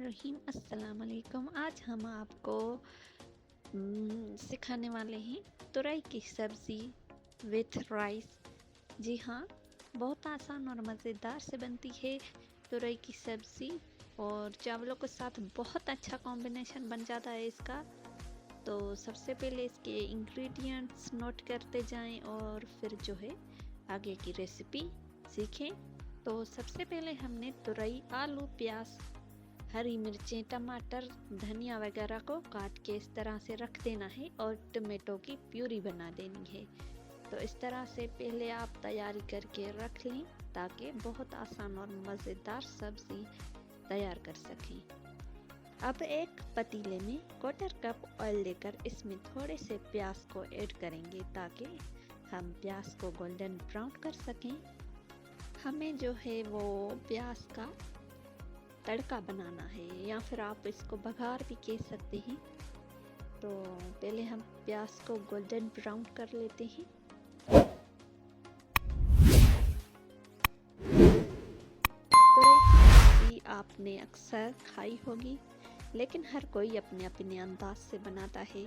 बिस्मिल्लाहिर्रहमानिर्रहीम। अस्सलाम वालेकुम। आज हम आपको सिखाने वाले हैं तुरई की सब्ज़ी विथ राइस। जी हाँ, बहुत आसान और मज़ेदार से बनती है तुरई की सब्ज़ी और चावलों के साथ बहुत अच्छा कॉम्बिनेशन बन जाता है इसका। तो सबसे पहले इसके इंग्रेडिएंट्स नोट करते जाएं और फिर जो है आगे की रेसिपी सीखें। तो सबसे पहले हमने तुरई, आलू, प्याज, हरी मिर्चें, टमाटर, धनिया वगैरह को काट के इस तरह से रख देना है और टमाटो की प्यूरी बना देनी है। तो इस तरह से पहले आप तैयारी करके रख लें ताकि बहुत आसान और मज़ेदार सब्ज़ी तैयार कर सकें। अब एक पतीले में 1/4 कप ऑयल लेकर इसमें थोड़े से प्याज को ऐड करेंगे ताकि हम प्याज को गोल्डन ब्राउन कर सकें। हमें जो है वो प्याज का तड़का बनाना है या फिर आप इसको बघार भी कह सकते हैं। तो पहले हम प्याज को गोल्डन ब्राउन कर लेते हैं। तुरई की सब्जी आपने अक्सर खाई होगी, लेकिन हर कोई अपने अपने अंदाज से बनाता है।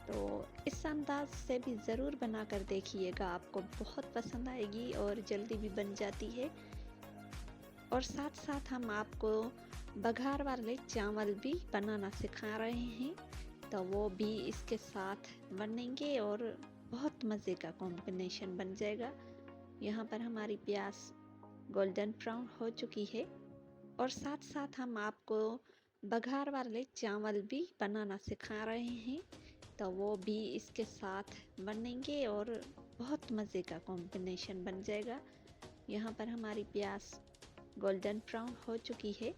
तो इस अंदाज से भी ज़रूर बना कर देखिएगा, आपको बहुत पसंद आएगी और जल्दी भी बन जाती है। और साथ साथ हम आपको बघार वाले चावल भी बनाना सिखा रहे हैं, तो वो भी इसके साथ बनेंगे और बहुत मज़े का कॉम्बिनेशन बन जाएगा। यहाँ पर हमारी प्याज गोल्डन ब्राउन हो चुकी है और साथ साथ हम आपको बघार वाले चावल भी बनाना सिखा रहे हैं, तो वो भी इसके साथ बनेंगे और बहुत मज़े का कॉम्बिनेशन बन जाएगा। यहाँ पर हमारी प्याज गोल्डन ब्राउन हो चुकी है।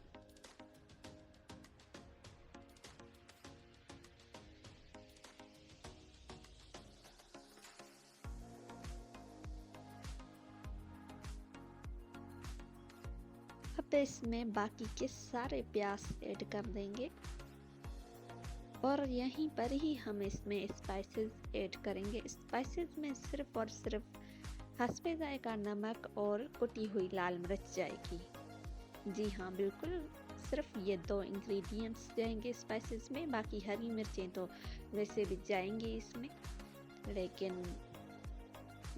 अब इसमें बाकी के सारे प्याज ऐड कर देंगे और यहीं पर ही हम इसमें स्पाइसेस ऐड करेंगे। स्पाइसेस में सिर्फ और सिर्फ हस्बे जायका नमक और कुटी हुई लाल मिर्च जाएगी। जी हाँ, बिल्कुल सिर्फ ये 2 इंग्रेडिएंट्स जाएंगे स्पाइसेस में। बाकी हरी मिर्चें तो वैसे भी जाएंगी इसमें, लेकिन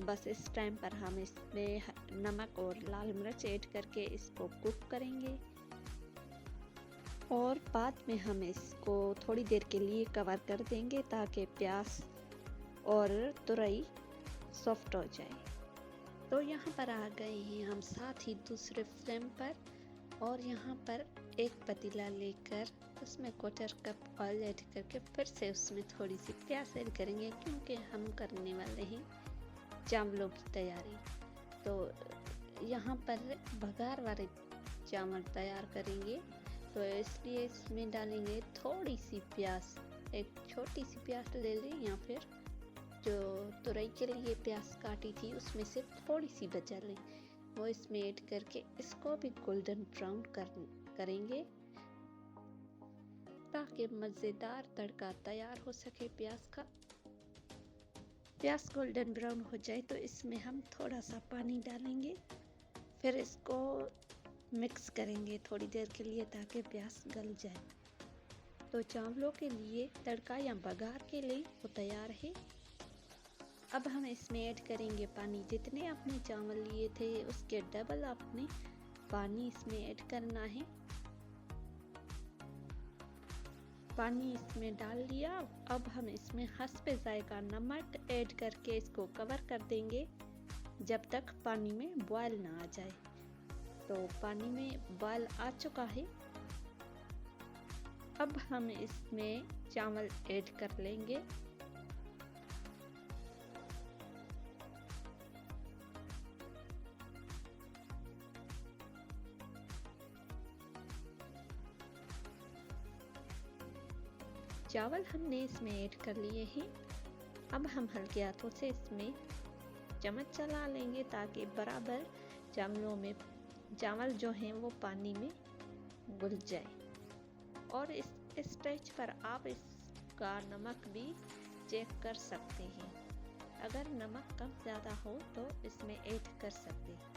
बस इस टाइम पर हम इसमें नमक और लाल मिर्च ऐड करके इसको कुक करेंगे और बाद में हम इसको थोड़ी देर के लिए कवर कर देंगे ताकि प्याज और तुरई सॉफ्ट हो जाए। तो यहाँ पर आ गए हैं हम साथ ही दूसरे फ्लेम पर और यहाँ पर एक पतीला लेकर उसमें 1/4 कप ऑयल ऐड करके फिर से उसमें थोड़ी सी प्याज ऐड करेंगे, क्योंकि हम करने वाले हैं चावलों की तैयारी। तो यहाँ पर बघार वाले चावल तैयार करेंगे, तो इसलिए इसमें डालेंगे थोड़ी सी प्याज। एक छोटी सी प्याज ले लें या फिर जो तुरई के लिए प्याज काटी थी उसमें से थोड़ी सी बचा लें, वो इसमें ऐड करके इसको भी गोल्डन ब्राउन करेंगे ताकि मज़ेदार तड़का तैयार हो सके प्याज का। प्याज गोल्डन ब्राउन हो जाए तो इसमें हम थोड़ा सा पानी डालेंगे, फिर इसको मिक्स करेंगे थोड़ी देर के लिए ताकि प्याज गल जाए। तो चावलों के लिए तड़का या बघार के लिए वो तैयार है। अब हम इसमें ऐड करेंगे पानी। जितने आपने चावल लिए थे उसके डबल आपने पानी इसमें ऐड करना है। पानी इसमें डाल दिया। अब हम इसमें हस्बे जायका नमक ऐड करके इसको कवर कर देंगे जब तक पानी में बॉयल ना आ जाए। तो पानी में बॉयल आ चुका है। अब हम इसमें चावल ऐड कर लेंगे। चावल हमने इसमें ऐड कर लिए हैं। अब हम हल्के हाथों से इसमें चम्मच चला लेंगे ताकि बराबर चावलों में चावल जो हैं वो पानी में घुल जाए। और इस स्टेज पर आप इसका नमक भी चेक कर सकते हैं। अगर नमक कम ज़्यादा हो तो इसमें ऐड कर सकते हैं।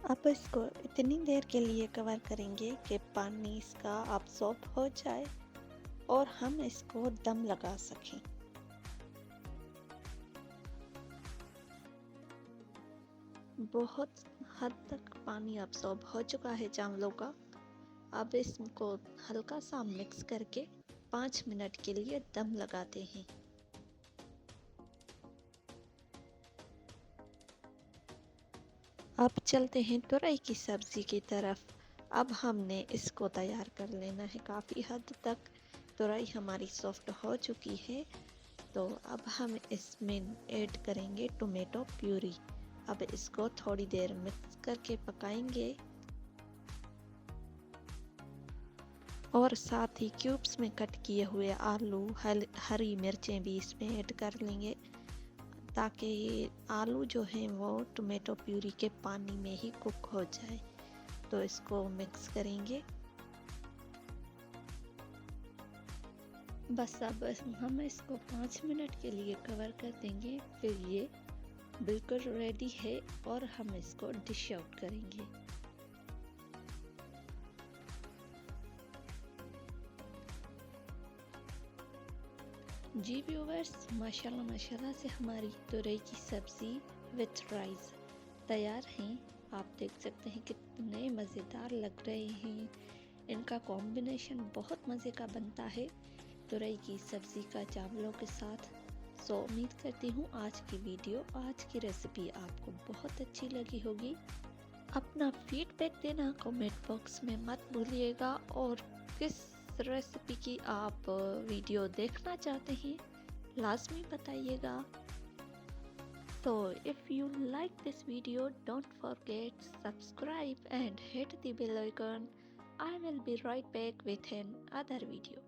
अब इसको इतनी देर के लिए कवर करेंगे कि पानी इसका अब्सॉर्ब हो जाए और हम इसको दम लगा सकें। बहुत हद तक पानी अब्सॉर्ब हो चुका है चावलों का। अब इसको हल्का सा मिक्स करके 5 मिनट के लिए दम लगाते हैं। अब चलते हैं तुरई की सब्जी की तरफ। अब हमने इसको तैयार कर लेना है। काफ़ी हद तक तुरई हमारी सॉफ्ट हो चुकी है, तो अब हम इसमें ऐड करेंगे टोमेटो प्यूरी। अब इसको थोड़ी देर मिक्स करके पकाएंगे और साथ ही क्यूब्स में कट किए हुए आलू, हरी मिर्चें भी इसमें ऐड कर लेंगे, ताकि आलू जो हैं वो टोमेटो प्यूरी के पानी में ही कुक हो जाए। तो इसको मिक्स करेंगे। बस अब हम इसको 5 मिनट के लिए कवर कर देंगे, फिर ये बिल्कुल रेडी है और हम इसको डिश आउट करेंगे। जी व्यूवर्स, माशाल्लाह माशाल्लाह से हमारी तुरई की सब्ज़ी विथ राइस तैयार हैं। आप देख सकते हैं कितने मज़ेदार लग रहे हैं। इनका कॉम्बिनेशन बहुत मज़े का बनता है तुरई की सब्ज़ी का चावलों के साथ। सो उम्मीद करती हूँ आज की रेसिपी आपको बहुत अच्छी लगी होगी। अपना फीडबैक देना कमेंट बॉक्स में मत भूलिएगा, और किस रेसिपी की आप वीडियो देखना चाहते हैं लाजमी बताइएगा। तो if you like this video, don't forget subscribe and hit the bell icon. I will be right back with another video.